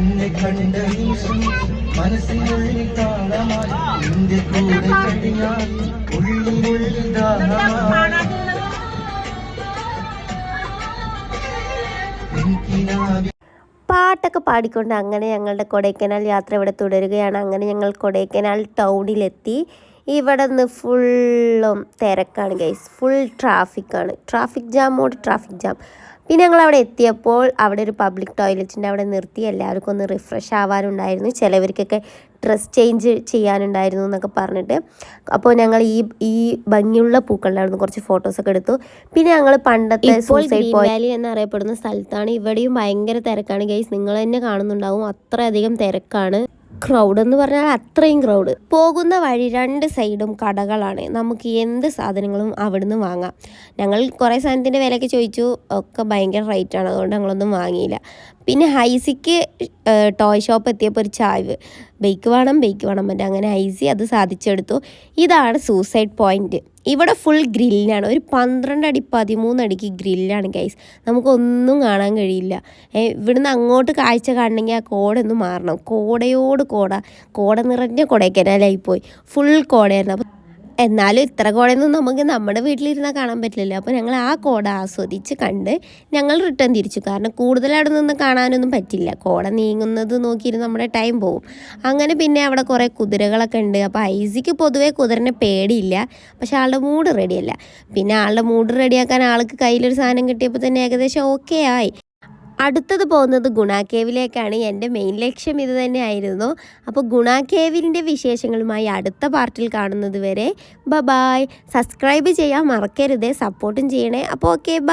നിന്നെ കണ്ട നിമിഷം മനസ്സിനുള്ളിൽ താളമായി നിന്റെ കൂടെ കഴിഞ്ഞാൽ ഉള്ളിനുള്ളിൽ ദാഹമായി പാട്ടൊക്കെ പാടിക്കൊണ്ട് അങ്ങനെ ഞങ്ങളുടെ കൊടൈക്കനാൽ യാത്ര ഇവിടെ തുടരുകയാണ്. അങ്ങനെ ഞങ്ങൾ കൊടൈക്കനാൽ ടൗണിലെത്തി. ഇവിടെ നിന്ന് ഫുള്ളും തിരക്കാണ് ഗൈസ്, ഫുൾ ട്രാഫിക്കാണ്, ട്രാഫിക് ജാം. പിന്നെ ഞങ്ങൾ അവിടെ എത്തിയപ്പോൾ അവിടെ ഒരു പബ്ലിക് ടോയ്ലറ്റിൻ്റെ അവിടെ നിർത്തി എല്ലാവർക്കും ഒന്ന് റിഫ്രഷ് ആവാനുണ്ടായിരുന്നു, ചിലവർക്കൊക്കെ ഡ്രസ് ചേഞ്ച് ചെയ്യാനുണ്ടായിരുന്നു എന്നൊക്കെ പറഞ്ഞിട്ട്. അപ്പോൾ ഞങ്ങൾ ഈ ഭംഗിയുള്ള പൂക്കളുടെ അവിടെ നിന്ന് കുറച്ച് ഫോട്ടോസൊക്കെ എടുത്തു. പിന്നെ ഞങ്ങൾ പണ്ടത്തെ സൂസൈഡ് വാലി എന്നറിയപ്പെടുന്ന സ്ഥലത്താണ്. ഇവിടെയും ഭയങ്കര തിരക്കാണ് ഗൈസ്, നിങ്ങൾ തന്നെ കാണുന്നുണ്ടാവും, അത്രയധികം തിരക്കാണ്. ക്രൗഡ് എന്ന് പറഞ്ഞാൽ അത്രയും ക്രൗഡ്. പോകുന്ന വഴി രണ്ട് സൈഡും കടകളാണ്, നമുക്ക് എന്ത് സാധനങ്ങളും അവിടുന്ന് വാങ്ങാം. ഞങ്ങൾ കുറേ സാധനത്തിൻ്റെ വിലയൊക്കെ ചോദിച്ചു, ഒക്കെ ഭയങ്കര റേറ്റാണ്, അതുകൊണ്ട് ഞങ്ങളൊന്നും വാങ്ങിയില്ല. പിന്നെ ഹൈസിക്ക് ടോയ് ഷോപ്പ് എത്തിയപ്പോൾ ഒരു ചായ്വ്, ബൈക്ക് വേണം മറ്റേ അങ്ങനെ ഹൈസി അത് സാധിച്ചെടുത്തു. ഇതാണ് സൂസൈഡ് പോയിന്റ്. ഇവിടെ ഫുൾ ഗ്രില്ലാണ്, ഒരു 12 അടി 13 അടിക്ക് ഗ്രില്ലാണ് ഗൈസ്, നമുക്കൊന്നും കാണാൻ കഴിയില്ല. ഇവിടുന്ന് അങ്ങോട്ട് കാഴ്ച കാണണമെങ്കിൽ ആ കോടൊന്ന് മാറണം, കോട നിറഞ്ഞ കൊടൈക്കനാലായിപ്പോയി, ഫുൾ കോടയായിരുന്നു. അപ്പോൾ എന്നാലും ഇത്ര കോടയൊന്നും നമുക്ക് നമ്മുടെ വീട്ടിലിരുന്നാൽ കാണാൻ പറ്റില്ലല്ലോ. അപ്പോൾ ഞങ്ങൾ ആ കോട ആസ്വദിച്ച് കണ്ട് ഞങ്ങൾ റിട്ടേൺ തിരിച്ചു, കാരണം കൂടുതൽ അവിടെ നിന്ന് കാണാനൊന്നും പറ്റില്ല, കോട നീങ്ങുന്നത് നോക്കിയിരുന്ന് നമ്മുടെ ടൈം പോകും. അങ്ങനെ പിന്നെ അവിടെ കുറേ കുതിരകളൊക്കെ ഉണ്ട്. അപ്പോൾ ഐസിക്ക് പൊതുവേ കുതിരനെ പേടിയില്ല, പക്ഷെ ആളുടെ മൂഡ് റെഡിയല്ല. പിന്നെ ആളുടെ മൂഡ് റെഡിയാക്കാൻ ആൾക്ക് കയ്യിലൊരു സാധനം കിട്ടിയപ്പോൾ തന്നെ ഏകദേശം ഓക്കെ ആയി. അടുത്തത് പോകുന്നത് ഗുണ കേവിലേക്കാണ്. എൻ്റെ മെയിൻ ലക്ഷ്യം ഇത് തന്നെയായിരുന്നു. അപ്പോൾ ഗുണ കേവിൻ്റെ വിശേഷങ്ങളുമായി അടുത്ത പാർട്ടിൽ കാണുന്നത് വരെ ബൈ. സബ്സ്ക്രൈബ് ചെയ്യാൻ മറക്കരുത്, സപ്പോർട്ടും ചെയ്യണേ. അപ്പോൾ ഓക്കെ, ബൈ.